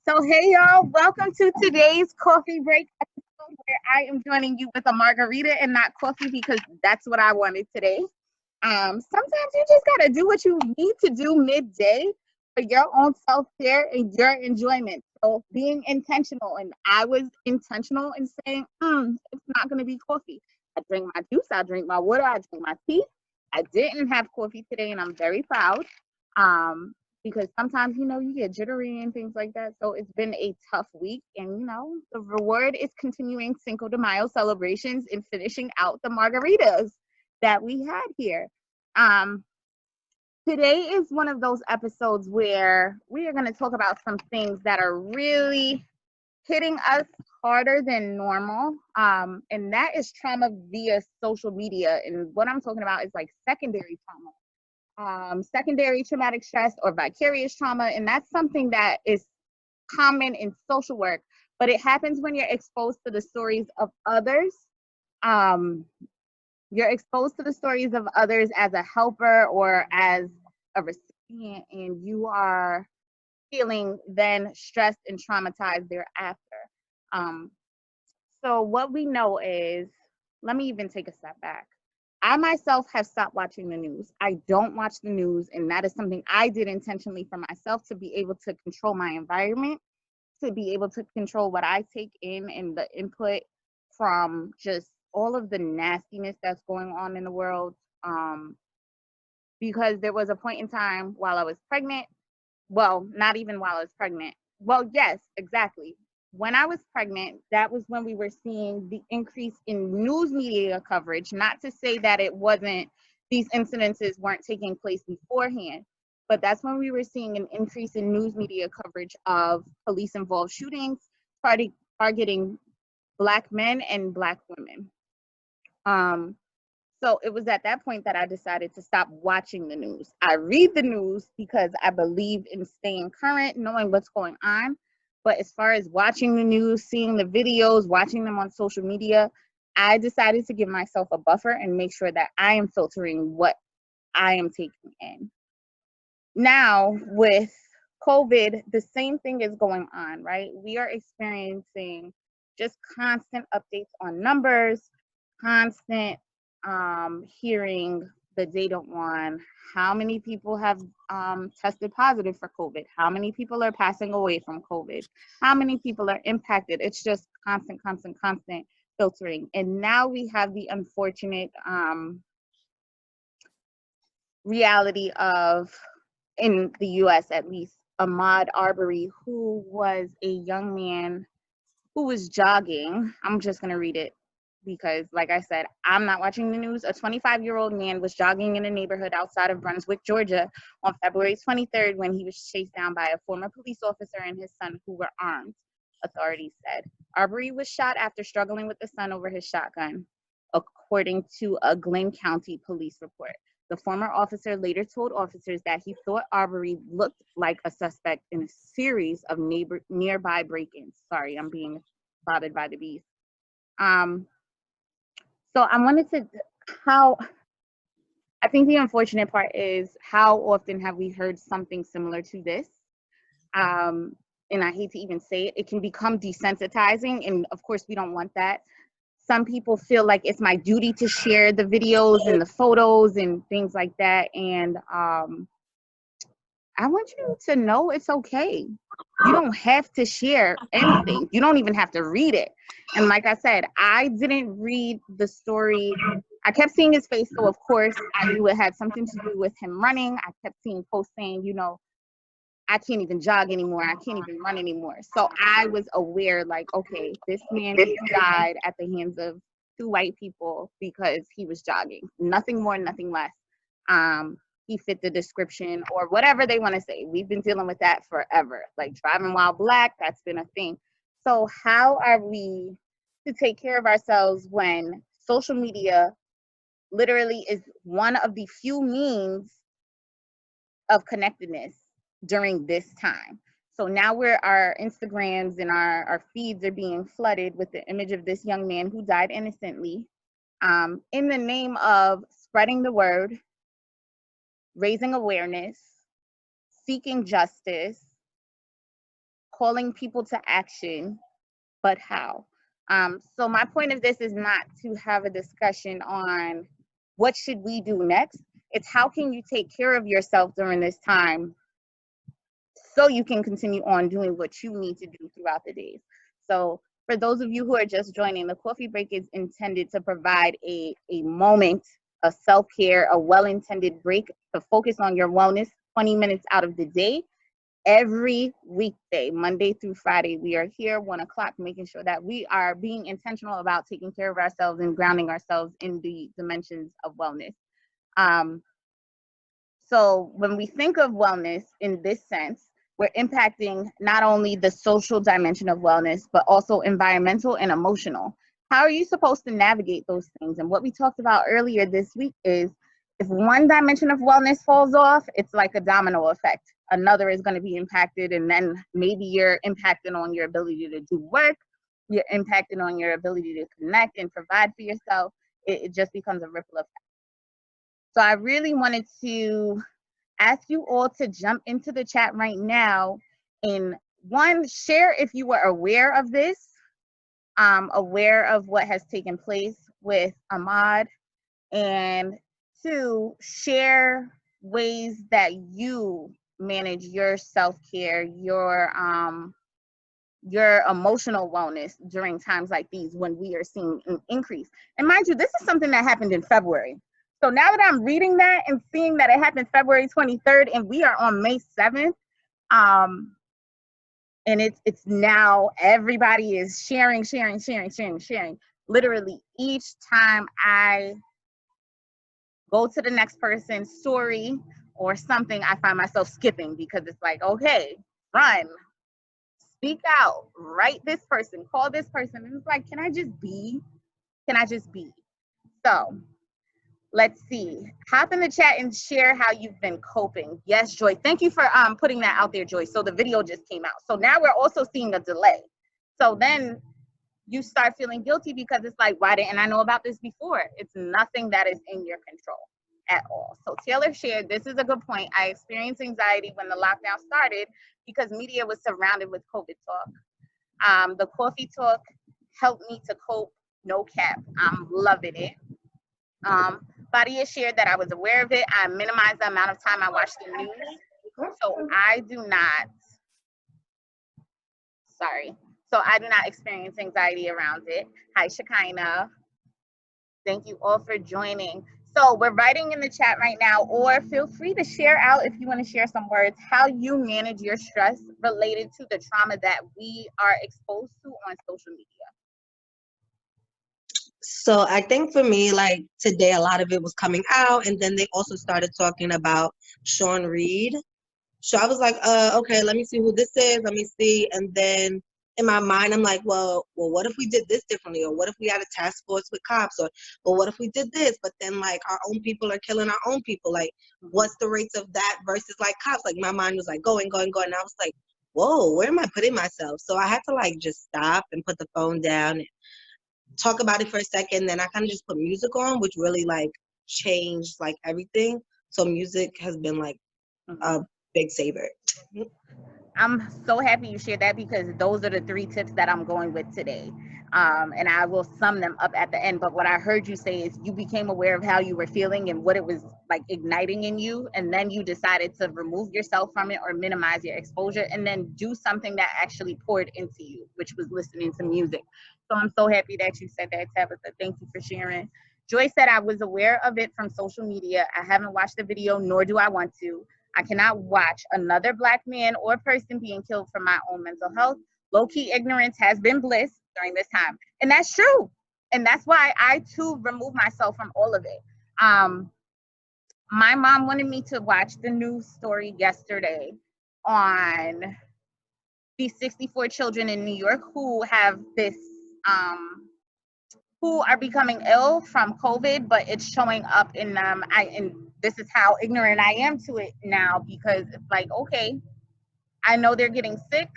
So, hey y'all, welcome to today's coffee break episode where I am joining you with a margarita and not coffee because that's what I wanted today. Sometimes you just gotta do what you need to do midday for your own self care and your enjoyment. So, being intentional, and I was intentional in saying, it's not gonna be coffee. I drink my juice, I drink my water, I drink my tea. I didn't have coffee today, and I'm very proud. Um, because sometimes you get jittery and things like that. So it's been a tough week, and the reward is continuing Cinco de Mayo celebrations and finishing out the margaritas that we had here. Um, Today is one of those episodes where we are going to talk about some things that are really hitting us harder than normal, and that is trauma via social media. And what I'm talking about is like secondary trauma, secondary traumatic stress or vicarious trauma. And that's something that is common in social work, but it happens when you're exposed to the stories of others. Um, you're exposed to the stories of others as a helper or as a recipient, and you are feeling then stressed and traumatized thereafter. Um, so, what we know is, let me even take a step back. I myself have stopped watching the news. I don't watch the news, and that is something I did intentionally for myself to be able to control my environment, to be able to control what I take in and the input from just all of the nastiness that's going on in the world. Because there was a point in time while I was pregnant, well, not even while I was pregnant. Well, yes, exactly. When I was pregnant, that was when we were seeing the increase in news media coverage. Not to say that it wasn't, these incidences weren't taking place beforehand, but that's when we were seeing an increase in news media coverage of police involved shootings, targeting Black men and Black women. Um, so it was at that point that I decided to stop watching the news. I read the news because I believe in staying current, knowing what's going on. But as far as watching the news, seeing the videos, watching them on social media, I decided to give myself a buffer and make sure that I am filtering what I am taking in. Now, with COVID, the same thing is going on, right? We are experiencing just constant updates on numbers, constant hearing the data on how many people have tested positive for COVID, how many people are passing away from COVID, how many people are impacted. It's just constant, constant, constant filtering. And now we have the unfortunate reality of, in the US at least, Ahmaud Arbery, who was a young man who was jogging. I'm just going to read it because, like I said, I'm not watching the news. A 25-year-old man was jogging in a neighborhood outside of Brunswick, Georgia on February 23rd when he was chased down by a former police officer and his son who were armed, authorities said. Arbery was shot after struggling with the son over his shotgun, according to a Glynn County police report. The former officer later told officers that he thought Arbery looked like a suspect in a series of nearby break-ins. Sorry, I'm being bothered by the bees. Um, so I wanted to, how, I think the unfortunate part is how often have we heard something similar to this? Um, and I hate to even say it, it can become desensitizing. And of course, we don't want that. Some people feel like it's my duty to share the videos and the photos and things like that. And I want you to know it's okay. You don't have to share anything. You don't even have to read it. And like I said, I didn't read the story. I kept seeing his face, so of course I knew it had something to do with him running. I kept seeing posts saying, I can't even jog anymore. I can't even run anymore. So I was aware, like, okay, this man died at the hands of two white people because he was jogging. Nothing more, nothing less. He fit the description or whatever they want to say. We've been dealing with that forever. Like driving while Black, that's been a thing. So how are we to take care of ourselves when social media literally is one of the few means of connectedness during this time? So now our Instagrams and our feeds are being flooded with the image of this young man who died innocently, in the name of spreading the word, raising awareness, seeking justice, calling people to action, but how? So my point of this is not to have a discussion on what should we do next. It's how can you take care of yourself during this time so you can continue on doing what you need to do throughout the days. So for those of you who are just joining, the coffee break is intended to provide a moment, a self-care, a well-intended break to focus on your wellness 20 minutes out of the day. Every weekday, Monday through Friday, we are here 1 o'clock, making sure that we are being intentional about taking care of ourselves and grounding ourselves in the dimensions of wellness. So when we think of wellness in this sense, we're impacting not only the social dimension of wellness, but also environmental and emotional. How are you supposed to navigate those things? And what we talked about earlier this week is if one dimension of wellness falls off, it's like a domino effect. Another is going to be impacted, and then maybe you're impacted on your ability to do work, you're impacted on your ability to connect and provide for yourself. It just becomes a ripple effect. So I really wanted to ask you all to jump into the chat right now and one, share if you were aware of this, aware of what has taken place with Ahmaud, and two, share ways that you manage your self-care, your emotional wellness during times like these when we are seeing an increase. And mind you, this is something that happened in February. So now that I'm reading that and seeing that it happened February 23rd and we are on May 7th, and it's now everybody is sharing. Literally each time I go to the next person's story or something, I find myself skipping because it's like, okay, run, speak out, write this person, call this person. And it's like, can I just be? Can I just be? So let's see. Hop in the chat and share how you've been coping. Yes, Joy. Thank you for putting that out there, Joy. So the video just came out. So now we're also seeing a delay. So then you start feeling guilty because it's like, why didn't I know about this before? It's nothing that is in your control at all. So Taylor shared, this is a good point. I experienced anxiety when the lockdown started because media was surrounded with COVID talk. The coffee talk helped me to cope, no cap. I'm loving it. Badia shared that I was aware of it. I minimized the amount of time I watched the news. So I do not experience anxiety around it. Hi, Shekinah. Thank you all for joining. So we're writing in the chat right now, or feel free to share out if you want to share some words, how you manage your stress related to the trauma that we are exposed to on social media. So I think for me, like today, a lot of it was coming out, and then they also started talking about Sean Reed. So I was like, okay, let me see who this is. Let me see. And then in my mind, I'm like, well, what if we did this differently? Or what if we had a task force with cops? Or what if we did this? But then like our own people are killing our own people. Like, what's the rates of that versus like cops? Like my mind was like going. And I was like, whoa, where am I putting myself? So I had to like just stop and put the phone down and talk about it for a second. Then I kind of just put music on, which really like changed like everything. So music has been like a big saver. I'm so happy you shared that because those are the 3 tips that I'm going with today. And I will sum them up at the end. But what I heard you say is you became aware of how you were feeling and what it was like igniting in you. And then you decided to remove yourself from it or minimize your exposure and then do something that actually poured into you, which was listening to music. So I'm so happy that you said that, Tabitha. Thank you for sharing. Joy said I was aware of it from social media. I haven't watched the video, nor do I want to. I cannot watch another Black man or person being killed for my own mental health. Low-key ignorance has been bliss during this time. And that's true. And that's why I, too, remove myself from all of it. My mom wanted me to watch the news story yesterday on these 64 children in New York who have this, who are becoming ill from COVID, but it's showing up in them. And this is how ignorant I am to it now because it's like, okay, I know they're getting sick.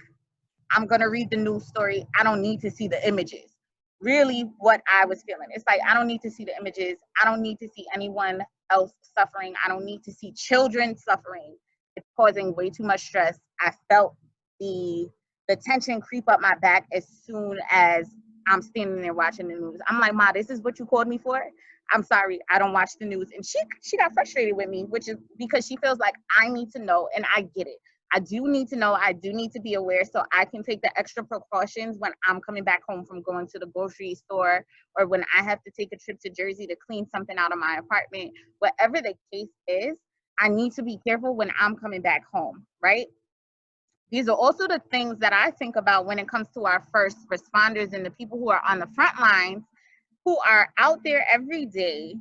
I'm going to read the news story. I don't need to see the images. Really what I was feeling. It's like, I don't need to see the images. I don't need to see anyone else suffering. I don't need to see children suffering. It's causing way too much stress. I felt the the tension creep up my back as soon as I'm standing there watching the news. I'm like, Ma, this is what you called me for? I'm sorry, I don't watch the news. And she got frustrated with me, which is because she feels like I need to know, and I get it. I do need to know, I do need to be aware so I can take the extra precautions when I'm coming back home from going to the grocery store, or when I have to take a trip to Jersey to clean something out of my apartment. Whatever the case is, I need to be careful when I'm coming back home, right? These are also the things that I think about when it comes to our first responders and the people who are on the front lines, who are out there every day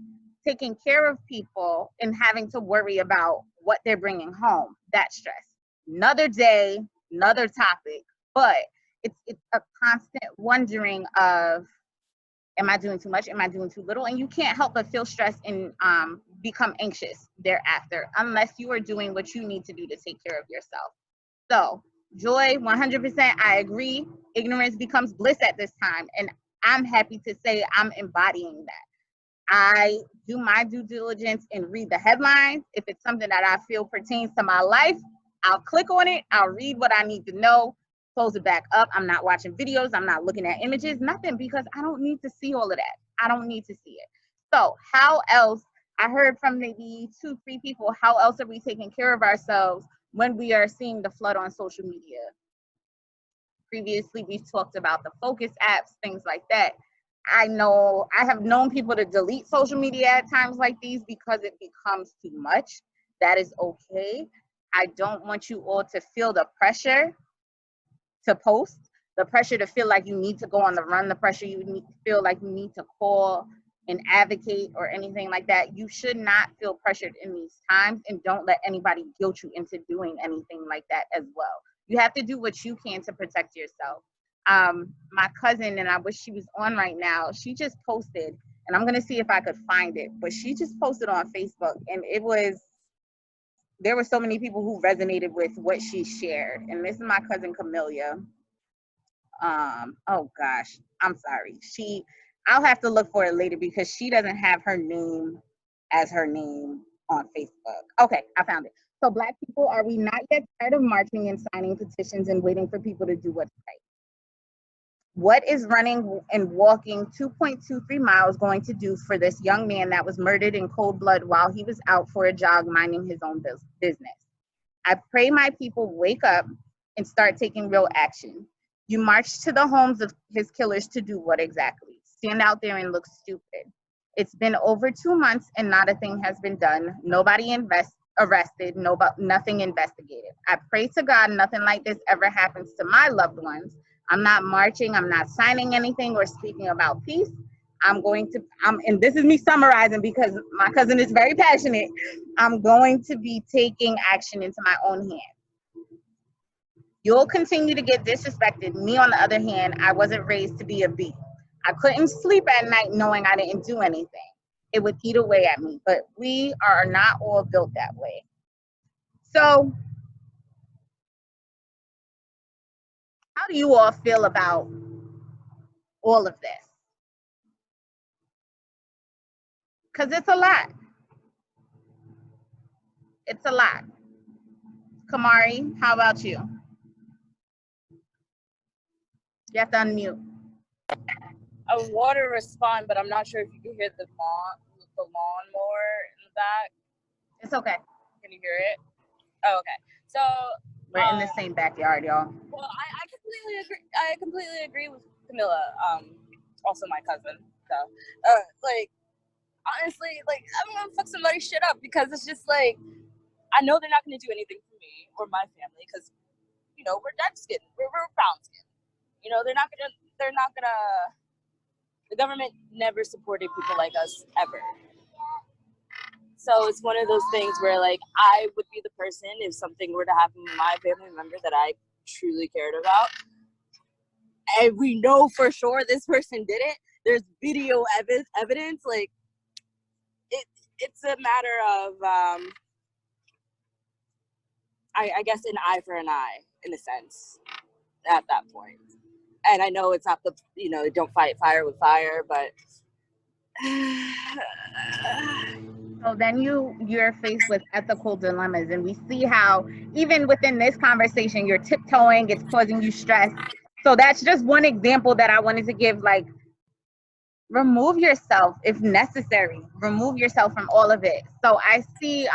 taking care of people and having to worry about what they're bringing home. That stress. Another day, another topic, but it's a constant wondering of, am I doing too much? Am I doing too little? And you can't help but feel stressed and become anxious thereafter, unless you are doing what you need to do to take care of yourself. So, Joy, 100%, I agree. Ignorance becomes bliss at this time. And I'm happy to say I'm embodying that. I do my due diligence and read the headlines. If it's something that I feel pertains to my life, I'll click on it. I'll read what I need to know, close it back up. I'm not watching videos. I'm not looking at images, nothing, because I don't need to see all of that. I don't need to see it. So how else, I heard from maybe 2-3 people, how else are we taking care of ourselves when we are seeing the flood on social media? Previously, we've talked about the focus apps, things like that. I know I have known people to delete social media at times like these because it becomes too much. That is okay. I don't want you all to feel the pressure to post, the pressure to feel like you need to go on the run, the pressure you need to feel like you need to call and advocate or anything like that. You should not feel pressured in these times, and don't let anybody guilt you into doing anything like that as well. You have to do what you can to protect yourself. My cousin, and I wish she was on right now, she just posted, and I'm gonna see if I could find it, but she just posted on Facebook, and there were so many people who resonated with what she shared. And this is my cousin Camellia. Oh gosh, I'm sorry. I'll have to look for it later because she doesn't have her name as her name on Facebook. Okay, I found it. So, Black people, are we not yet tired of marching and signing petitions and waiting for people to do what's right? What is running and walking 2.23 miles going to do for this young man that was murdered in cold blood while he was out for a jog minding his own business? I pray my people wake up and start taking real action. You march to the homes of his killers to do what exactly? Stand out there and look stupid. It's been over 2 months and not a thing has been done. Nobody arrested, nothing investigated. I pray to God nothing like this ever happens to my loved ones. I'm not marching, I'm not signing anything or speaking about peace. And this is me summarizing because my cousin is very passionate. I'm going to be taking action into my own hands. You'll continue to get disrespected. Me, on the other hand, I wasn't raised to be a bee. I couldn't sleep at night knowing I didn't do anything. It would eat away at me, but we are not all built that way. So, how do you all feel about all of this? Because it's a lot. It's a lot. Kamari, how about you? You have to unmute. I want to respond, but I'm not sure if you can hear the lawnmower in the back. It's okay. Can you hear it? Oh, okay. So we're in the same backyard, y'all. Well, I completely agree. I completely agree with Camilla. Also my cousin. So, honestly, I'm gonna fuck somebody's shit up because it's just like I know they're not gonna do anything for me or my family because we're dark skinned, we're brown skinned. They're not gonna. The government never supported people like us ever. So it's one of those things where I would be the person if something were to happen to my family member that I truly cared about. And we know for sure this person did it. There's video evidence. It's a matter of, I guess, an eye for an eye in a sense at that point. And I know it's not don't fight fire with fire, but So then you're faced with ethical dilemmas, and we see how even within this conversation you're tiptoeing, it's causing you stress. So that's just one example that I wanted to give. Like, remove yourself if necessary. Remove yourself from all of it. So I see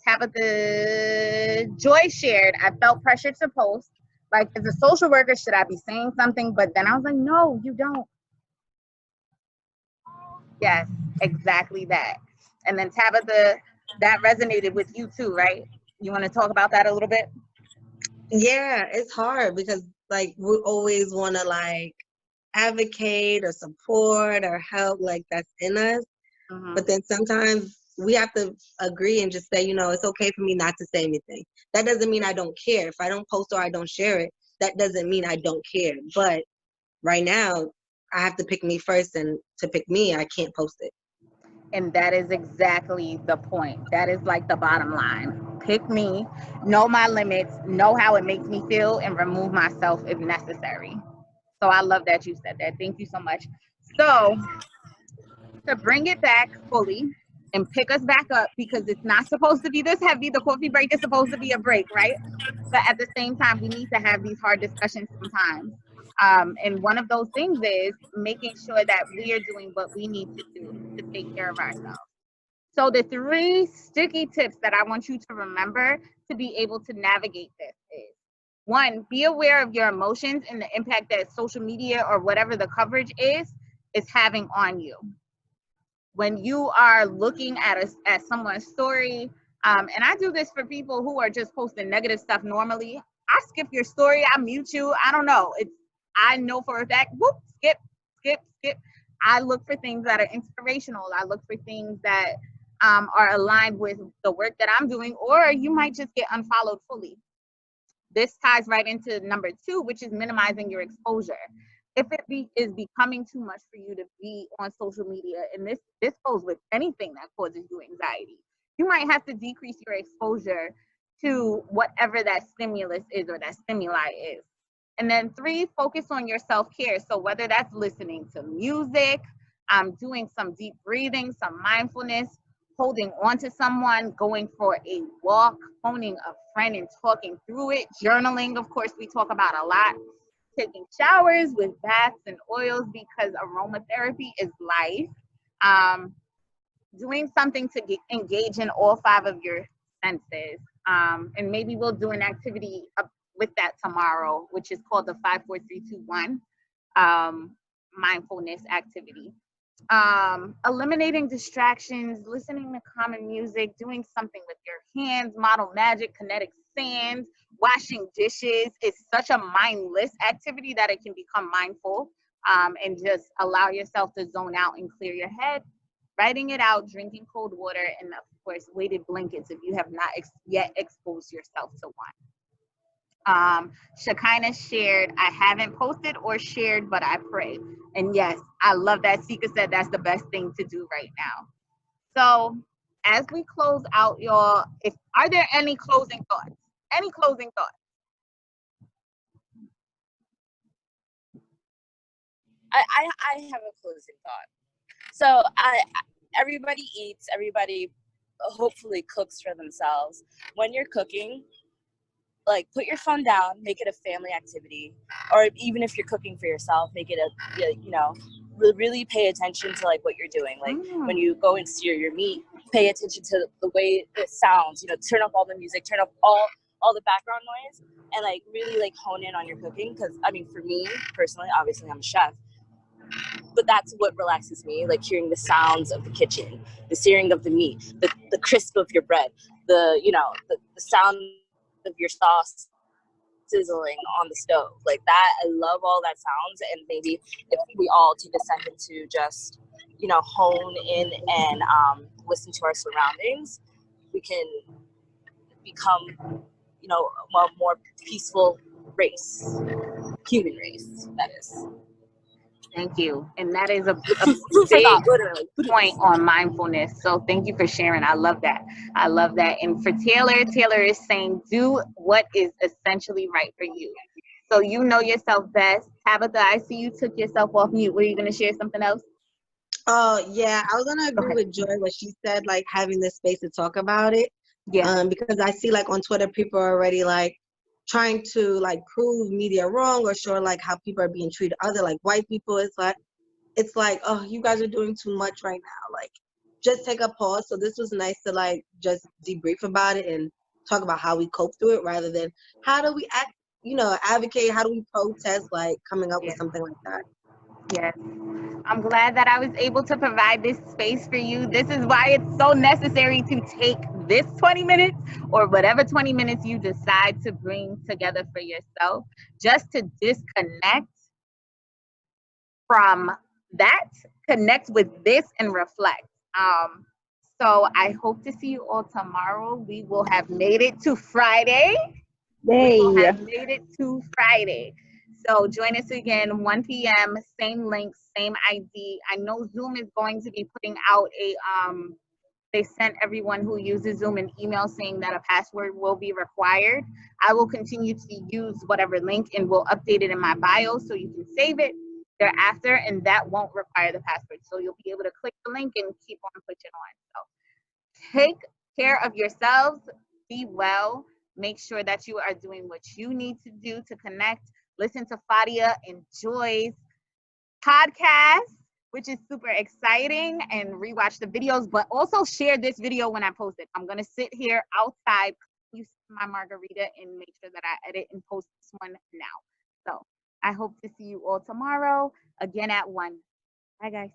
Tabitha Joy shared, I felt pressured to post. Like, as a social worker, should I be saying something? But then I was like, no, you don't. Yes, exactly that. And then Tabitha, that resonated with you too, right? You want to talk about that a little bit? Yeah, it's hard because like we always want to like advocate or support or help, like that's in us. But then sometimes we have to agree and just say, you know, it's okay for me not to say anything. That doesn't mean I don't care. If I don't post or I don't share it, that doesn't mean I don't care. But right now, I have to pick me first, and to pick me, I can't post it. And that is exactly the point. That is like the bottom line. Pick me, know my limits, know how it makes me feel, and remove myself if necessary. So I love that you said that. Thank you so much. So to bring it back fully and pick us back up, because it's not supposed to be this heavy. The coffee break is supposed to be a break, right? But at the same time, we need to have these hard discussions sometimes. And one of those things is making sure that we are doing what we need to do to take care of ourselves. So the 3 sticky tips that I want you to remember to be able to navigate this is: 1, be aware of your emotions and the impact that social media or whatever the coverage is having on you. When you are looking at someone's story, and I do this for people who are just posting negative stuff normally. I skip your story, I mute you. I don't know. I know for a fact, whoop, skip, skip, skip. I look for things that are inspirational. I look for things that are aligned with the work that I'm doing, or you might just get unfollowed fully. This ties right into number 2, which is minimizing your exposure. If is becoming too much for you to be on social media, and this goes with anything that causes you anxiety, you might have to decrease your exposure to whatever that stimulus is or that stimuli is. And then 3, focus on your self-care. So whether that's listening to music, doing some deep breathing, some mindfulness, holding on to someone, going for a walk, phoning a friend and talking through it, journaling, of course, we talk about a lot, taking showers with baths and oils because aromatherapy is life, doing something to engage in all 5 of your senses. And maybe we'll do an activity with that tomorrow, which is called the 5, 4, 3, 2, 1 mindfulness activity. Eliminating distractions, listening to common music, doing something with your hands, model magic, kinetic sand, washing dishes is such a mindless activity that it can become mindful, and just allow yourself to zone out and clear your head. Writing it out, drinking cold water, and of course, weighted blankets if you have not yet exposed yourself to one. Shekinah shared, I haven't posted or shared, but I pray. And yes, I love that. Sika said that's the best thing to do right now. So as we close out, y'all, are there any closing thoughts? Any closing thoughts? I have a closing thought. So everybody eats, everybody hopefully cooks for themselves. When you're cooking, like, put your phone down, make it a family activity, or even if you're cooking for yourself, make it really pay attention to like what you're doing. Like when you go and sear your meat, pay attention to the way it sounds. Turn up all the music, turn up all the background noise, and like really like hone in on your cooking. Because I mean, for me personally, obviously I'm a chef, but that's what relaxes me, like hearing the sounds of the kitchen, the searing of the meat, the crisp of your bread, the sound of your sauce sizzling on the stove, like that. I love all that sounds. And maybe if we all take a second to just hone in and listen to our surroundings, we can become a more peaceful human race, that is. Thank you. And that is a big literally point on mindfulness. So thank you for sharing. I love that. I love that. And for Taylor is saying, do what is essentially right for you. So you know yourself best. Tabitha, I see you took yourself off mute. Were you going to share something else? Oh, yeah, I was gonna agree Okay. with Joy what she said, like having this space to talk about it. Yeah. Because I see like on Twitter people are already like trying to like prove media wrong or show like how people are being treated other like white people. It's like, oh, you guys are doing too much right now. Like, just take a pause. So this was nice to like just debrief about it and talk about how we cope through it rather than how do we act, advocate, how do we protest, like coming up with Yeah. something like that. Yes. I'm glad that I was able to provide this space for you. This is why it's so necessary to take this 20 minutes or whatever 20 minutes you decide to bring together for yourself, just to disconnect from that, connect with this, and reflect. So I hope to see you all tomorrow. We will have made it to Friday. We will have made it to Friday. So join us again, 1 p.m., same link, same ID. I know Zoom is going to be putting out they sent everyone who uses Zoom an email saying that a password will be required. I will continue to use whatever link and will update it in my bio so you can save it thereafter, and that won't require the password. So you'll be able to click the link and keep on pushing on. So take care of yourselves, be well, make sure that you are doing what you need to do to connect. Listen to Fadia and Joy's podcast, which is super exciting, and rewatch the videos, but also share this video when I post it. I'm going to sit here outside, use my margarita, and make sure that I edit and post this one now. So I hope to see you all tomorrow, again at 1. Bye, guys.